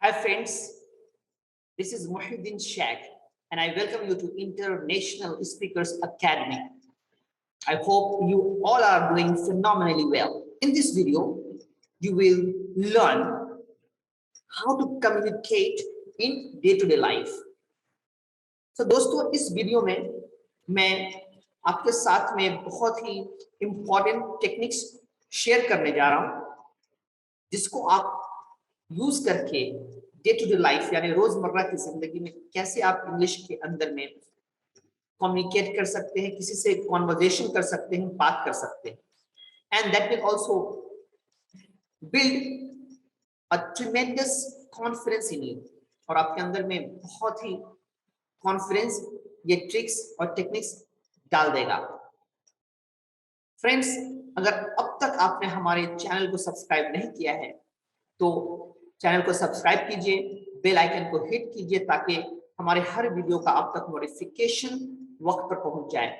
Hi friends, this is Muhyiddin Sheikh and I welcome you to International Speakers Academy. I hope you all are doing phenomenally well. In this video, you will learn how to communicate in day-to-day life. So दोस्तों इस video में मैं आपके साथ में बहुत ही important techniques share करने जा रहा हूँ जिसको आप यूज करके डे टू डे लाइफ यानी रोजमर्रा की जिंदगी में कैसे आप इंग्लिश के अंदर में कम्युनिकेट कर सकते हैं, किसी से कॉन्वर्जेशन कर सकते हैं, बात कर सकते हैं and that will also build a ट्रेमेंडस confidence in you और आपके अंदर में बहुत ही कॉन्फिडेंस ये ट्रिक्स और टेक्निक्स डाल देगा। फ्रेंड्स, अगर अब तक आपने हमारे चैनल को सब्सक्राइब नहीं किया है तो चैनल को सब्सक्राइब कीजिए, बेल आइकन को हिट कीजिए ताकि हमारे हर वीडियो का आप तक नोटिफिकेशन वक्त पर पहुंच जाए।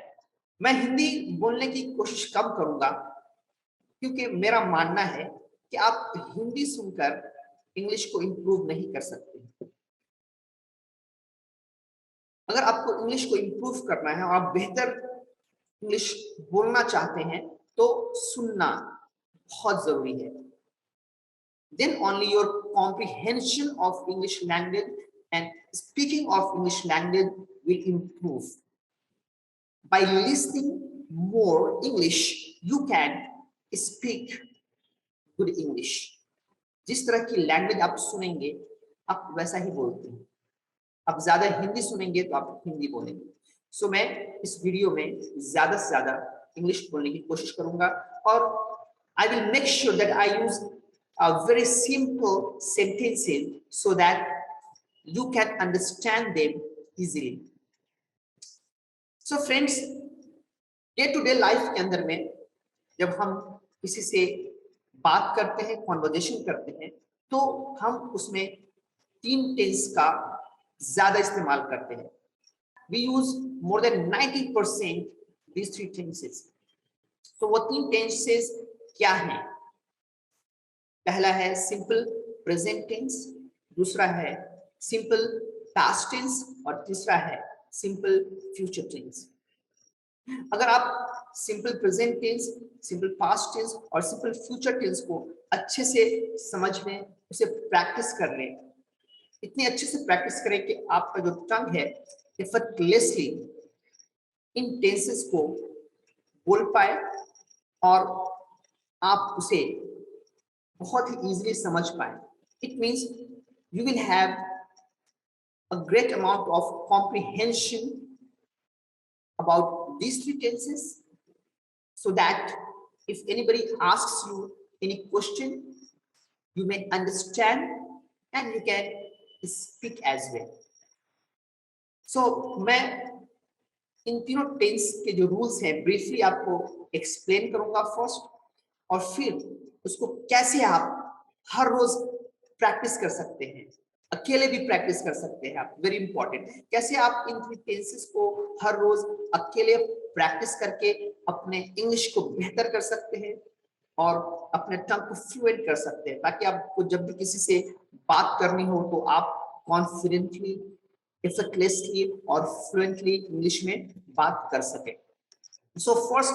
मैं हिंदी बोलने की कोशिश कम करूंगा क्योंकि मेरा मानना है कि आप हिंदी सुनकर इंग्लिश को इंप्रूव नहीं कर सकते। अगर आपको इंग्लिश को इंप्रूव करना है और आप बेहतर इंग्लिश बोलना चाहते हैं तो सुनना बहुत जरूरी है। Then only your comprehension of English language and speaking of English language will improve. By listening more English, you can speak good English. जिस तरह की लैंग्वेज आप सुनेंगे, आप वैसा ही बोलते हैं। आप ज्यादा हिंदी सुनेंगे तो आप हिंदी बोलेंगे। सो मैं इस वीडियो में ज्यादा से ज्यादा इंग्लिश बोलने की कोशिश करूंगा और I will make sure that I use very simple sentences so that you can understand them easily. So friends, day to day life के अंदर में जब हम किसी से बात करते हैं, कॉन्वर्जेशन करते हैं, तो हम उसमें तीन टेंस का ज्यादा इस्तेमाल करते हैं। We use more than 90% these three tenses. तो वो तीन टेंसेस क्या हैं? पहला है सिंपल प्रेजेंट टेंस, दूसरा है सिंपल पास्ट टेंस और तीसरा है सिंपल फ्यूचर टेंस। अगर आप simple present tense, simple past tense और सिंपल फ्यूचर टेंस को अच्छे से समझ में, उसे प्रैक्टिस कर लें, इतनी अच्छे से प्रैक्टिस करें कि आपका जो टंग है एफर्टलेसली इन टेंसेस को बोल पाए और आप उसे बहुत ही इजीली समझ पाए। It means you will have a great amount of comprehension about these three tenses so that if anybody asks you any question, you may understand and you can speak as well. So मैं इन तीनों tense के जो rules हैं briefly आपको explain करूंगा first, और फिर उसको कैसे आप हर रोज प्रैक्टिस कर सकते हैं, अकेले भी प्रैक्टिस कर सकते हैं आप। वेरी इंपॉर्टेंट, कैसे आप इन टेंसेस को हर रोज अकेले प्रैक्टिस करके अपने इंग्लिश को बेहतर कर सकते हैं और अपने टंग को फ्लुएंट कर सकते हैं, ताकि आपको जब भी किसी से बात करनी हो तो आप कॉन्फिडेंटली, एफर्टलेसली और फ्लुएंटली इंग्लिश में बात कर सके। So first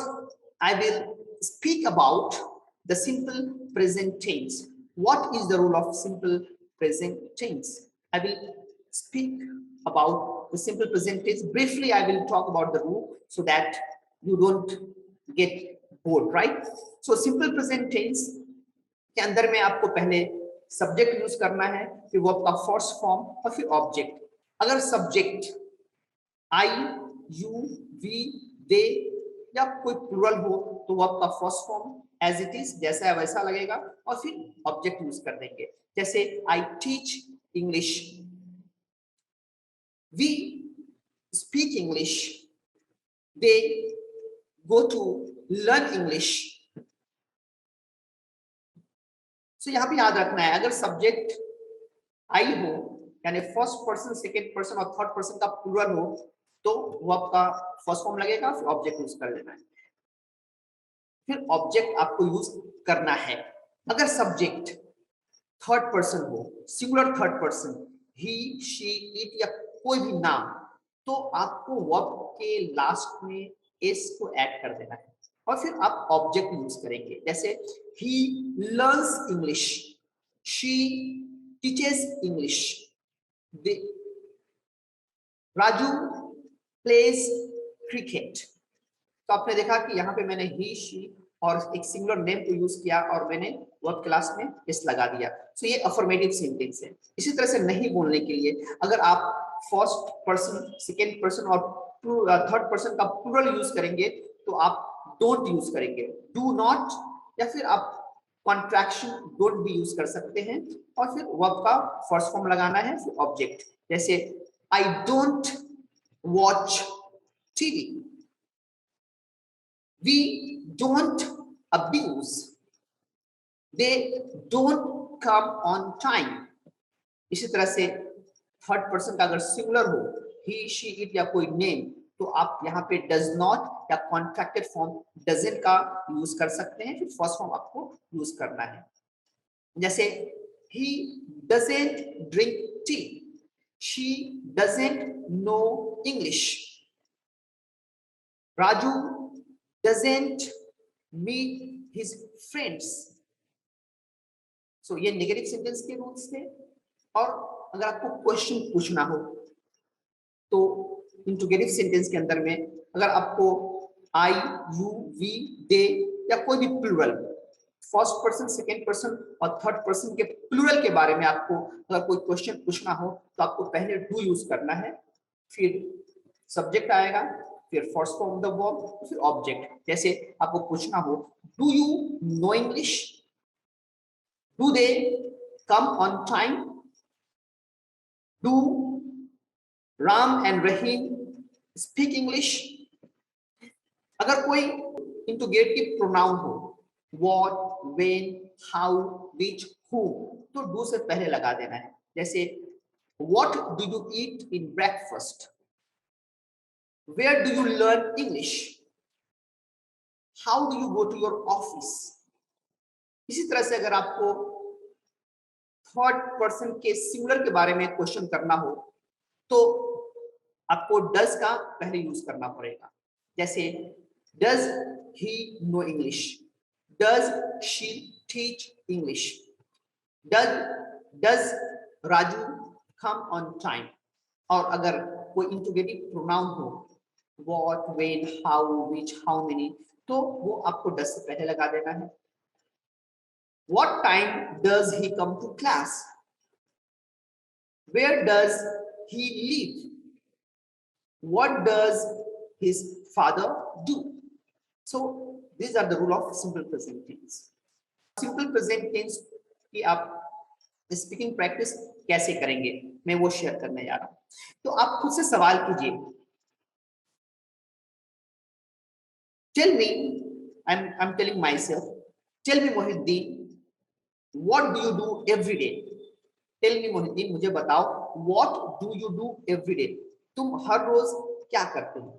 I will speak about the simple present tense. What is the rule of simple present tense? I will speak about the simple present tense. Briefly I will talk about the rule so that you don't get bored, right? So simple present tense के अंदर में आपको पहले subject use करना है, फिर verb का first form और फिर ऑब्जेक्ट। अगर subject I, you, we, they या कोई प्लूरल हो तो वर्ब का first form as it is जैसा है वैसा लगेगा और फिर ऑब्जेक्ट यूज कर देंगे। जैसे I teach English, we speak English, they go to learn English. So यहां पे याद रखना है, अगर सब्जेक्ट आई हो यानी फर्स्ट पर्सन, सेकेंड पर्सन और थर्ड पर्सन का प्लूरल हो तो वर्ब का फर्स्ट फॉर्म लगेगा, फिर ऑब्जेक्ट यूज कर लेना है, फिर ऑब्जेक्ट आपको यूज करना है। अगर सब्जेक्ट थर्ड पर्सन हो, singular third person, he, she, it या कोई भी नाम, तो आपको वर्ब के लास्ट में एस को ऐड कर देना है और फिर आप ऑब्जेक्ट यूज करेंगे। जैसे he learns English, she teaches English, Raju plays cricket. तो आपने देखा कि यहाँ पे मैंने ही, शी और एक सिंगुलर नेम को यूज किया और मैंने वर्ब क्लास में एस लगा दिया। सो ये अफर्मेटिव सेंटेंस है। इसी तरह से नहीं बोलने के लिए अगर आप फर्स्ट पर्सन, सेकेंड पर्सन और थर्ड पर्सन का प्लूरल यूज करेंगे तो आप डोंट यूज करेंगे, डू नॉट, या फिर आप कॉन्ट्रैक्शन डोंट भी यूज कर सकते हैं और फिर वर्ब का फर्स्ट फॉर्म लगाना है, फिर ऑब्जेक्ट। जैसे I don't watch TV, we don't abuse, they don't come on time। इसी तरह से थर्ड पर्सन का अगर सिंगुलर हो, ही, शी, इट या कोई नेम, तो आप यहाँ पे डज नॉट या कॉन्ट्रैक्टेड फॉर्म डजंट का यूज कर सकते हैं, फिर फर्स्ट फॉर्म आपको यूज करना है। जैसे he doesn't drink tea, she doesn't know English, Raju doesn't meet his friends। सो ये नेगेटिव सेंटेंस के रूल्स थे। और अगर आपको क्वेश्चन पूछना हो तो इंट्रोगेटिव सेंटेंस के अंदर में अगर आपको आई, यू, वी, दे या कोई भी plural, first person, second person और थर्ड पर्सन के प्लूरल के बारे में आपको अगर कोई क्वेश्चन पूछना हो तो आपको पहले डू यूज करना है, फिर सब्जेक्ट आएगा, फिर फर्स्ट फॉर्म द वर्ब, फिर ऑब्जेक्ट। जैसे आपको पूछना हो do you know English, do they come on time, do Ram and Rahim speak English. अगर कोई इंट्रोगेटिव प्रोनाउन हो, what, when, how, which, who, तो डू से पहले लगा देना है। जैसे what do you eat in breakfast, where do you learn English, how do you go to your office। इसी तरह से अगर आपको थर्ड पर्सन के सिंगुलर के बारे में क्वेश्चन करना हो तो आपको डज का पहले यूज करना पड़ेगा। जैसे does he know English, does she teach English, does Raju come on time. और अगर कोई इंट्रोगेटिव प्रोनाउन हो, what, when, how, which, how many, तो वो आपको डज से पहले लगा देना है। What time does he come to class, where does he live, what does his father do। So these are the rule of simple present tense। Simple present tense की आप स्पीकिंग प्रैक्टिस कैसे करेंगे मैं वो शेयर करने जा रहा हूं। तो आप खुद से सवाल कीजिए, tell me, I'm telling myself, tell me Mohiddin, what do you do every day। tell me Mohiddin, मुझे बताओ what do you do every day, तुम हर रोज क्या करते हो।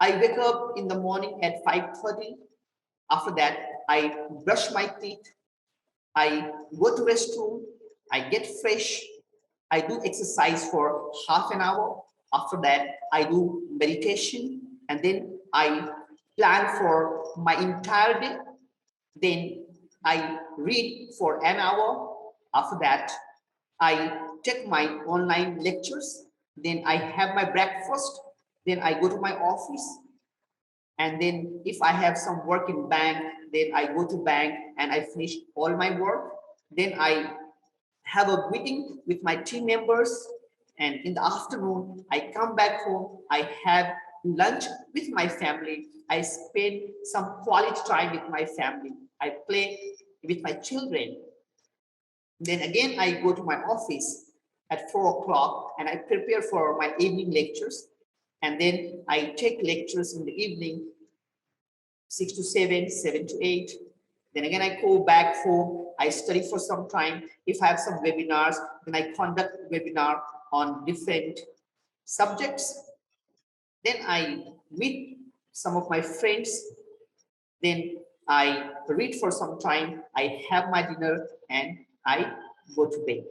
I wake up in the morning at 5:30, after that I brush my teeth, I go to restroom, I get fresh, I do exercise for half an hour, after that I do meditation, and then I plan for my entire day, then I read for an hour, after that I take my online lectures, then I have my breakfast, then I go to my office, and then if I have some work in bank, then I go to bank and I finish all my work, then I have a meeting with my team members, and in the afternoon I come back home, I have lunch with my family, I spend some quality time with my family, I play with my children, then again I go to my office at 4 o'clock and I prepare for my evening lectures, and then I take lectures in the evening 6 to 7, 7 to 8. Then again, I go back home, I study for some time. If I have some webinars, then I conduct webinar on different subjects. Then I meet some of my friends. Then I read for some time, I have my dinner and I go to bed.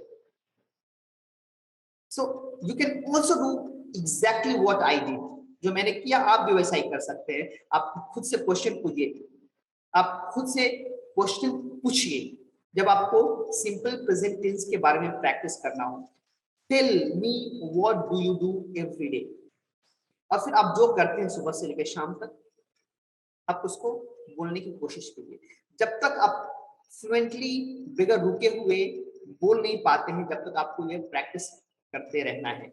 So you can also do exactly what I did. जो मैंने किया आप भी वैसा ही कर सकते हैं। आप खुद से क्वेश्चन पूछिए, आप खुद से क्वेश्चन पूछिए जब आपको सिंपल प्रेजेंट टेंस के बारे में प्रैक्टिस करना हो। Tell me what do you do every day, और फिर आप जो करते हैं सुबह से लेकर शाम तक आप उसको बोलने की कोशिश कीजिए। जब तक आप फ्लुएंटली बगैर रुके हुए बोल नहीं पाते हैं, जब तक आपको ये प्रैक्टिस करते रहना है।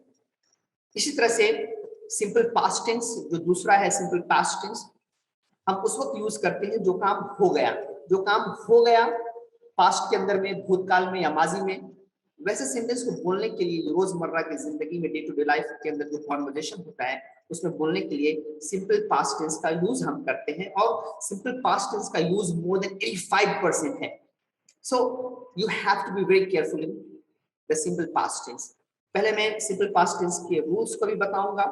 इसी तरह से सिंपल पास्ट टेंस जो दूसरा है, सिंपल पास्ट टेंस हम उस वक्त यूज करते हैं जो काम हो गया, जो काम हो गया पास्ट के अंदर में, भूतकाल में या माजी में। वैसे सेंटेंस को बोलने के लिए रोजमर्रा की जिंदगी में, डे टू डे लाइफ के अंदर जो कॉन्वर्जेशन होता है उसमें बोलने के लिए सिंपल पास्ट टेंस का यूज हम करते हैं, और सिंपल पास्ट टेंस का यूज मोर देन 85% है। So you have to be very careful in the simple past tense. पहले मैं सिंपल पास्ट टेंस के रूल्स को भी बताऊंगा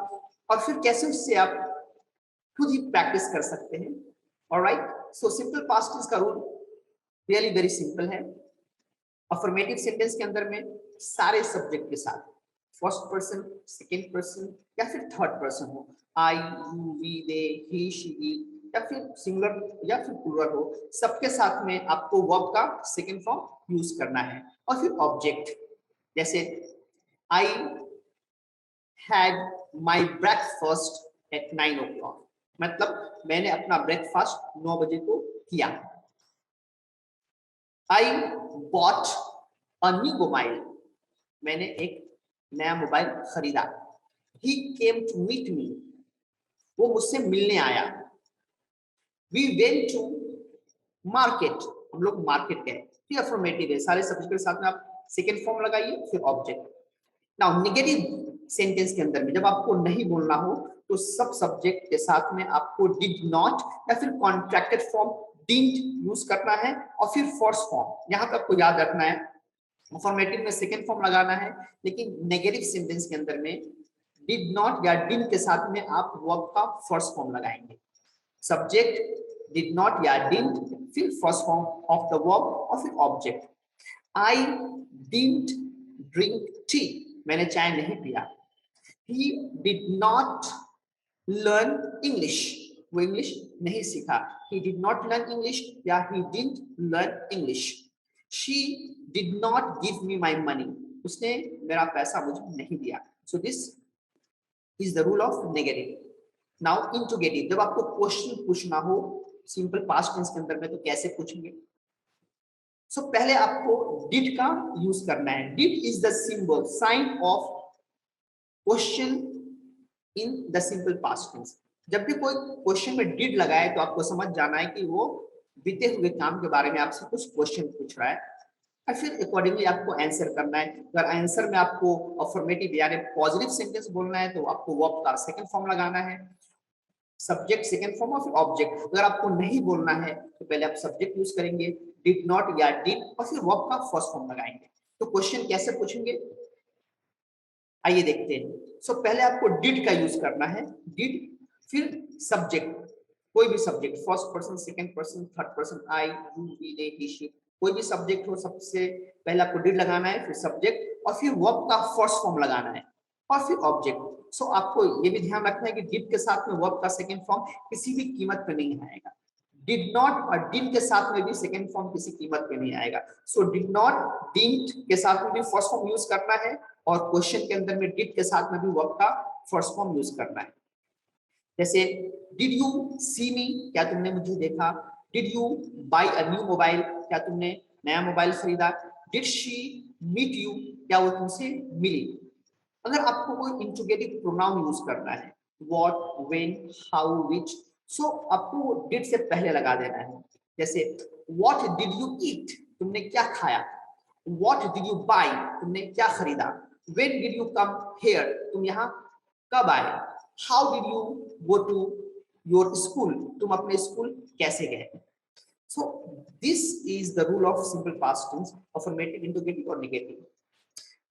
और फिर कैसे उससे आप खुद ही प्रैक्टिस कर सकते हैं। Alright, so simple past tense का रूल रियली वेरी सिंपल है। अफर्मेटिव सेंटेंस के अंदर में सारे सब्जेक्ट के साथ फर्स्ट पर्सन, सेकेंड पर्सन या फिर थर्ड पर्सन हो, I, you, we, they, he, she, या फिर सिंगुलर या फिर प्लूरल हो, सबके साथ में आपको वर्ब का सेकेंड फॉर्म यूज करना है। और फिर ऑब्जेक्ट, जैसे I had my breakfast at 9 o'clock, मतलब मैंने अपना ब्रेकफास्ट 9 बजे को किया। I bought a new mobile, मैंने एक नया मोबाइल खरीदा। ही केम टू मीट मी, वो मुझसे मिलने आया। वी वेंट टू मार्केट, हम लोग मार्केट गए। फिर अफर्मेटिव है, सारे सब्जेक्ट के साथ में आप सेकेंड फॉर्म लगाइए फिर ऑब्जेक्ट। नाउ नेगेटिव सेंटेंस के अंदर में जब आपको नहीं बोलना हो तो सब सब्जेक्ट के साथ में आपको डिड नॉट या फिर कॉन्ट्रैक्टेड फॉर्म डिडंट यूज करना है, और फिर फर्स्ट फॉर्म। यहां तक आपको याद रखना है, अफर्मेटिव में सेकेंड फॉर्म लगाना है, लेकिन नेगेटिव सेंटेंस के अंदर में डिड नॉट या डिड के साथ में आप वर्ब का फर्स्ट फॉर्म लगाएंगे। सब्जेक्ट डिड नॉट या डिड, फिर first form of the verb और फिर object. I didn't drink tea, मैंने चाय नहीं पिया। He did not learn English, वो इंग्लिश नहीं सीखा। He did not learn English या he didn't learn English. She did not give me my money, उसने मेरा पैसा मुझे नहीं दिया। So this is the rule of negative. Now interrogative, जब आपको क्वेश्चन पूछना हो सिंपल पास्ट टेंस के अंदर में तो कैसे पूछेंगे? So पहले आपको did का यूज करना है। Did is the symbol, sign of question in the simple past tense. जब भी कोई क्वेश्चन में डिड लगाए तो आपको समझ जाना है कि वो बीते हुए काम के बारे में आपसे कुछ क्वेश्चन पूछ रहा है, और फिर अकॉर्डिंगली आपको आंसर करना है। अगर आंसर में आपको अफर्मेटिव यानी पॉजिटिव सेंटेंस बोलना है तो आपको वर्ब का सेकंड फॉर्म लगाना है, सब्जेक्ट सेकंड फॉर्म और फिर ऑब्जेक्ट। अगर आपको नहीं बोलना है तो पहले आप सब्जेक्ट यूज करेंगे, डिड नॉट या डिड, और फिर वर्ब का फर्स्ट फॉर्म लगाएंगे। तो क्वेश्चन कैसे पूछेंगे आइए देखते हैं। सो पहले आपको डिड का यूज करना है, डिड, फिर सब्जेक्ट, कोई भी subject, first person, second person, third person, I, you, we, they, he, she, कोई भी सब्जेक्ट हो, सबसे पहले आपको डिड लगाना है, फिर सब्जेक्ट और फिर वर्ब का फर्स्ट फॉर्म लगाना है और फिर ऑब्जेक्ट। सो आपको ये भी ध्यान रखना है कि डिड के साथ में वर्ब का सेकंड फॉर्म किसी भी कीमत पे नहीं आएगा। डिड नॉट और डिड के साथ में भी सेकंड फॉर्म किसी कीमत पे नहीं आएगा। सो डिड नॉट, डिडंट के साथ में भी फर्स्ट फॉर्म यूज करना है, और क्वेश्चन के अंदर में डिड के साथ में भी वर्ब का फर्स्ट फॉर्म यूज करना है। जैसे डिड यू सी मी, क्या तुमने मुझे देखा। Did you buy a new mobile, क्या तुमने नया मोबाइल खरीदा। डिड शी मीट यू, क्या वो तुमसे मिली। अगर आपको कोई इंट्रोगेटिव प्रोनाउन यूज करना है, व्हाट, व्हेन, हाउ, व्हिच, सो आपको डिड से पहले लगा देना है। जैसे व्हाट डिड यू ईट, तुमने क्या खाया। व्हाट डिड यू बाय, तुमने क्या खरीदा। When did you come here, तुम यहाँ कब आए। How did you go to your school, तुम अपने स्कूल कैसे गए। So this is the rule of simple past tense, affirmative, interrogative और नेगेटिव।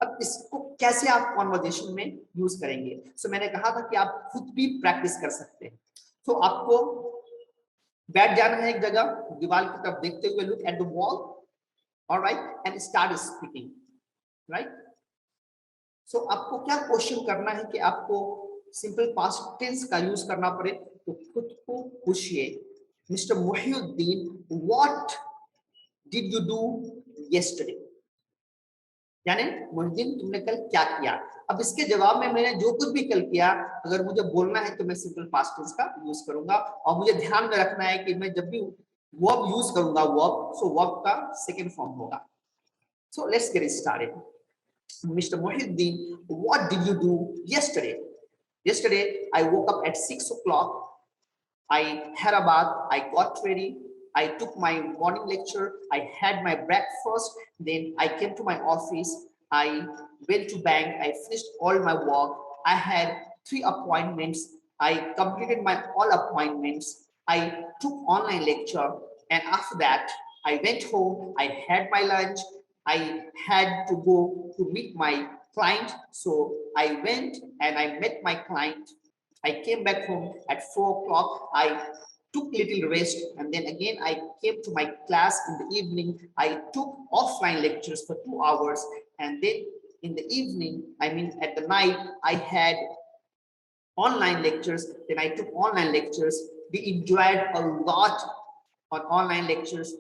अब इसको कैसे आप कॉन्वर्जेशन में यूज करेंगे। सो मैंने कहा था कि आप खुद भी प्रैक्टिस कर सकते हैं। तो आपको बैठ जाना है एक जगह, दीवार की तरफ देखते हुए, look at the wall, alright, and start speaking, right. So आपको क्या क्वेश्चन करना है कि आपको सिंपल पास्ट टेंस का यूज करना पड़े, तो खुद को पूछिए, mister Mohiuddin, what did you do yesterday, यानी मोहिउद्दीन तुमने कल क्या किया। अब इसके जवाब में मैंने जो कुछ भी कल किया, अगर मुझे बोलना है तो मैं सिंपल पास्ट टेंस का यूज करूंगा, और मुझे ध्यान में रखना है कि मैं जब भी वर्ब यूज करूंगा, वर्ब, सो वर्ब का सेकंड फॉर्म होगा। So let's get started. Mr. Muhyiddin, what did you do yesterday? Yesterday, I woke up at 6 o'clock. I had a bath. I got ready. I took my morning lecture. I had my breakfast. Then I came to my office. I went to bank. I finished all my work. I had 3 appointments. I completed my all appointments. I took online lecture. And after that, I went home. I had my lunch. I had to go to meet my client. So I went and I met my client. I came back home at 4 o'clock. I took little rest, and then again I came to my class in the evening. I took offline lectures for 2 hours, and then in the evening, I mean at the night, I had online lectures. Then I took online lectures. We enjoyed a lot on online lectures,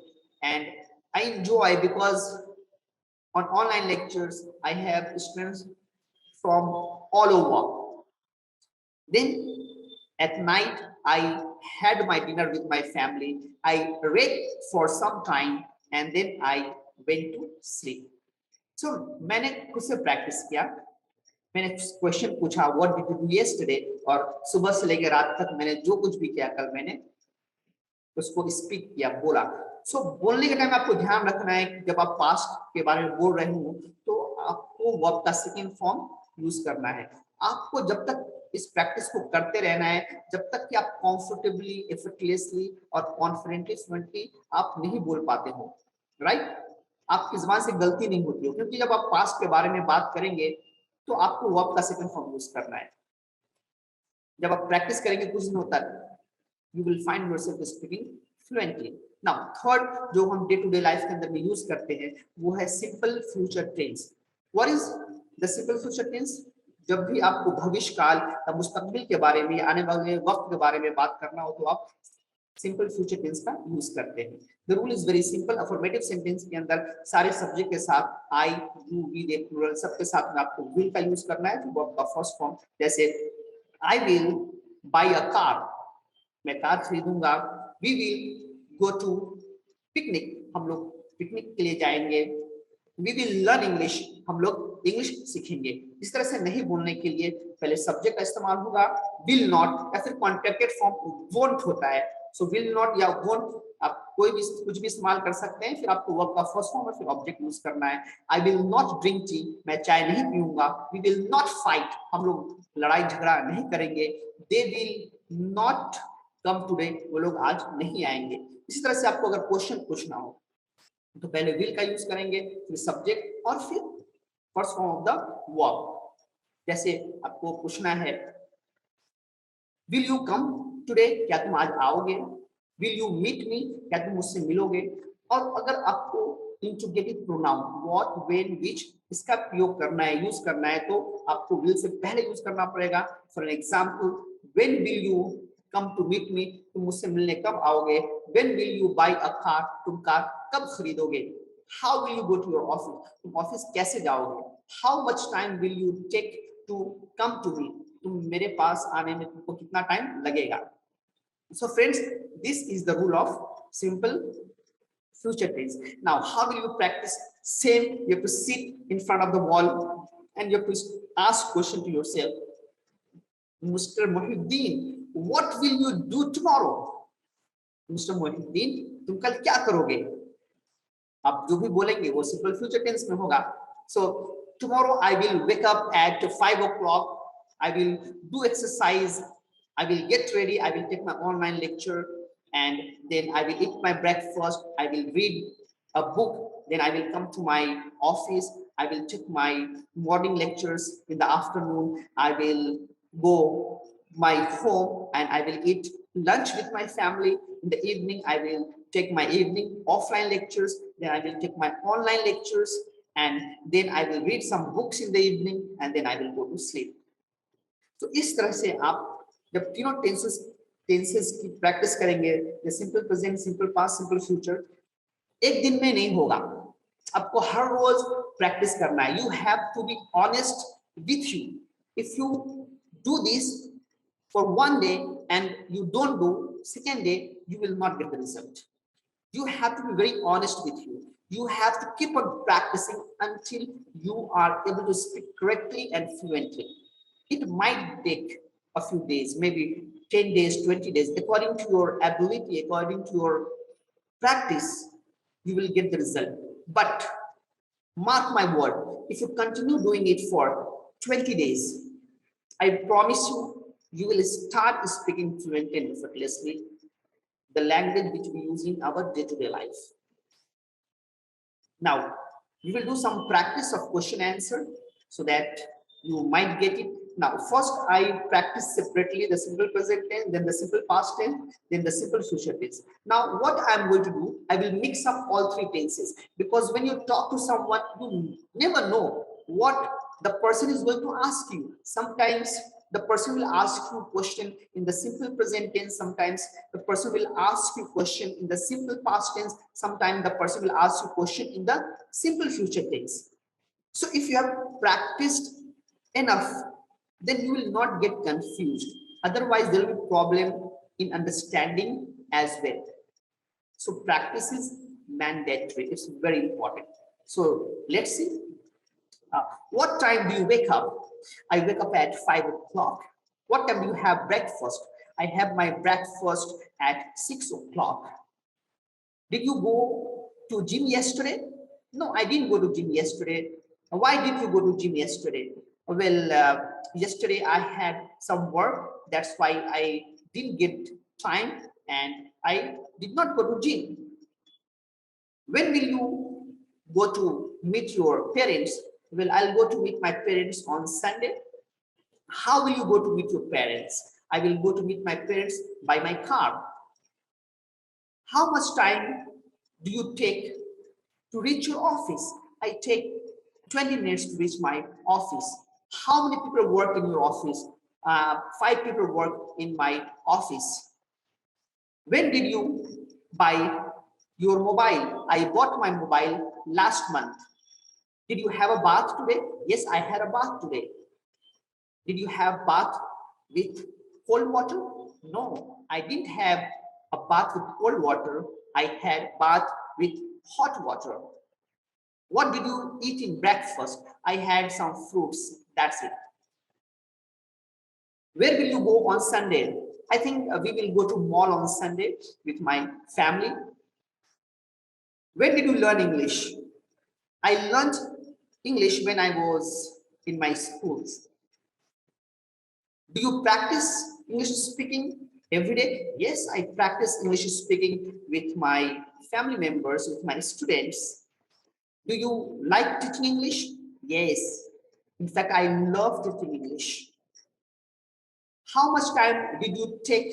and I enjoy because on online lectures, I have students from all over. Then at night, I had my dinner with my family. I read for some time and then I went to sleep. So मैंने खुद से practice किया, मैंने question पूछा what did you do yesterday, और सुबह से लेकर रात तक मैंने जो कुछ भी किया कल, मैंने उसको स्पीक किया, बोला। सो बोलने के टाइम आपको ध्यान रखना है कि जब आप पास्ट के बारे में बोल रहे हो तो आपको वर्ब का सेकंड फॉर्म यूज करना है। आपको जब तक इस प्रैक्टिस को करते रहना है, जब तक कि आप कंफर्टेबली, एफर्टलेसली और कॉन्फिडेंटली, फ्लुएंटली आप नहीं बोल पाते हो, राइट। आपकी जुबान से गलती नहीं होती हो, क्योंकि जब आप पास्ट के बारे में बात करेंगे तो आपको वर्ब का सेकंड फॉर्म यूज करना है। जब आप प्रैक्टिस करेंगे कुछ दिन होता है, you will find yourself speaking fluently. Now, third जो हम डे टू डे लाइफ के अंदर में यूज करते हैं वो है simple future tense. What is the simple future tense? जब भी आपको भविष्य काल या मुस्तकबिल के बारे में, आने वाले वक्त के बारे में बात करना हो तो आप सिंपल फ्यूचर टेंस का यूज करते हैं। The rule is very simple. Affirmative sentence के अंदर सारे सब्जेक्ट के साथ आई, यू, वी, दे, प्लूरल सबके साथ में आपको विल का यूज करना है, तो वर्ब का फर्स्ट फॉर्म, जैसे I will buy a car, मैं कार खरीदूंगा। We will go to picnic, हम लोग पिकनिक के लिए जाएंगे। वी विल लर्न इंग्लिश, हम लोग इंग्लिश सीखेंगे। इस तरह से नहीं बोलने के लिए पहले सब्जेक्ट का इस्तेमाल होगा, विल नॉट, या फिर कॉन्ट्रैक्टेड फॉर्म वोंट होता है। सो विल नॉट या वोंट आप कोई भी कुछ भी इस्तेमाल कर सकते हैं। फिर आपको वर्ब का फर्स्ट फॉर्म और फिर ऑब्जेक्ट यूज करना है। I will not drink tea, मैं चाय नहीं पीऊंगा। वी विल नॉट फाइट, हम लोग लड़ाई झगड़ा नहीं करेंगे। They will not come today, वो लोग आज नहीं आएंगे। इसी तरह से आपको अगर क्वेश्चन पूछना हो तो पहले विल का यूज करेंगे, फिर सब्जेक्ट और फिर first form of the verb. जैसे आपको पूछना है विल यू कम टुडे, क्या तुम आज आओगे। विल यू मीट मी, क्या तुम मुझसे मिलोगे। और अगर आपको interrogative pronoun what, when, which इसका प्रयोग करना है, यूज करना है, तो आपको विल से पहले यूज करना पड़ेगा। For example, when will you come to meet me, तुम मुझसे मिलने कब आओगे। When will you buy a car, तुम कार कब खरीदोगे। How will you go to your office, तुम ऑफिस कैसे जाओगे। How much time will you take to come to me, तुम मेरे पास आने में तुमको कितना टाइम लगेगा। So friends, this is the rule of simple future tense. Now, how will you practice? Same, you have to sit in front of the wall and you have to ask question to yourself, Mr. Muhyiddin, what will you do tomorrow? Mr. Muhyiddin, तुम कल क्या करोगे। आप जो भी बोलेंगे वो simple future tense में होगा। So tomorrow I will wake up at 5 o'clock. I will do exercise. I will get ready. I will take my online lecture, and then I will eat my breakfast. I will read a book. Then I will come to my office. I will take my morning lectures in the afternoon. I will go my home and I will eat lunch with my family. In the evening, I will take my evening offline lectures. Then I will take my online lectures, and then I will read some books in the evening, and then I will go to sleep. तो इस तरह से आप जब तीनों tenses की practice करेंगे, simple present, simple past, simple future, एक दिन में नहीं होगा, आपको हर रोज प्रैक्टिस करना है. You have to be honest with you. If you do this for one day and you don't do, second day you will not get the result. You have to be very honest with you. You have to keep on practicing until you are able to speak correctly and fluently. It might take a few days, maybe 10 days, 20 days, according to your ability, according to your practice, you will get the result. But mark my word, if you continue doing it for 20 days, I promise you, you will start speaking fluently and effortlessly the language which we use in our day-to-day life. Now, we will do some practice of question answer so that you might get it. Now, first I practice separately the simple present tense, then the simple past tense, then the simple future tense. Now, what I'm going to do, I will mix up all three tenses, because when you talk to someone, you never know what the person is going to ask you. Sometimes the person will ask you a question in the simple present tense, sometimes the person will ask you a question in the simple past tense, sometimes the person will ask you a question in the simple future tense. So if you have practiced enough, then you will not get confused. Otherwise, there will be problem in understanding as well. So practice is mandatory. It's very important. So let's see. What time do you wake up? I wake up at 5 o'clock. What time do you have breakfast? I have my breakfast at 6 o'clock. Did you go to gym yesterday? No, I didn't go to gym yesterday. Why did you go to gym yesterday? Well, yesterday I had some work. That's why I didn't get time and I did not go to gym. When will you go to meet your parents? Well, I'll go to meet my parents on Sunday. How will you go to meet your parents? I will go to meet my parents by my car. How much time do you take to reach your office? I take 20 minutes to reach my office. How many people work in your office? 5 people work in my office. When did you buy your mobile? I bought my mobile last month. Did you have a bath today? Yes, I had a bath today. Did you have bath with cold water? No, I didn't have a bath with cold water. I had bath with hot water. What did you eat in breakfast? I had some fruits. That's it. Where will you go on Sunday? I think we will go to mall on Sunday with my family. When did you learn English? I learned English when I was in my schools. Do you practice English speaking every day? Yes, I practice English speaking with my family members, with my students. Do you like teaching English? Yes. In fact, I love teaching English. How much time did you take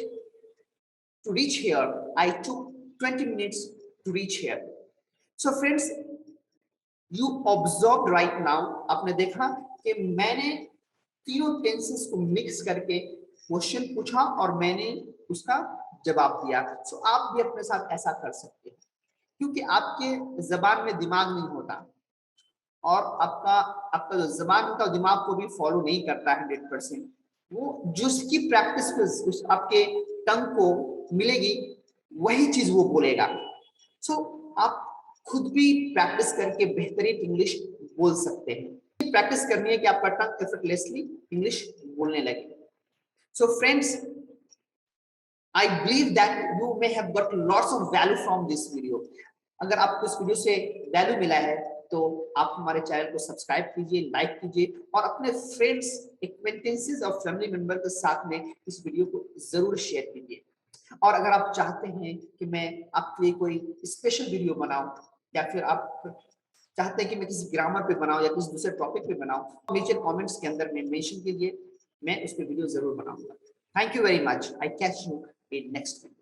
to reach here? I took 20 minutes to reach here. So friends, you observed right now, आपने देखा कि मैंने तीनों tenses को mix करके question पूछा और मैंने उसका जवाब दिया. सो आप भी अपने साथ ऐसा कर सकते हैं, क्योंकि आपके जबान में दिमाग नहीं होता और आपका जो जबान का दिमाग को भी फॉलो नहीं करता 100%. वो जिसकी प्रैक्टिस आपके टंग को मिलेगी वही चीज वो बोलेगा. सो आप खुद भी प्रैक्टिस करके बेहतरीन इंग्लिश बोल सकते हैं. प्रैक्टिस करनी है कि आपका टंग एफर्टलेसली इंग्लिश बोलने लगे. So friends, I believe that you may have got lots of value from this video. अगर आपको इस वीडियो से वैल्यू मिला है तो आप हमारे चैनल को सब्सक्राइब कीजिए, लाइक कीजिए और अपने फ्रेंड्स, एक्वेंटेंसेस और फैमिली मेंबर के साथ में इस वीडियो को जरूर शेयर कीजिए. और अगर आप चाहते हैं कि मैं आपके लिए कोई स्पेशल वीडियो बनाऊं या फिर आप चाहते हैं कि मैं किसी ग्रामर पे बनाऊं या किसी दूसरे टॉपिक पे बनाऊं, नीचे कमेंट्स के अंदर में मेंशन कीजिए, मैं उस पे वीडियो जरूर बनाऊंगा. Thank you very much. I catch you in next video.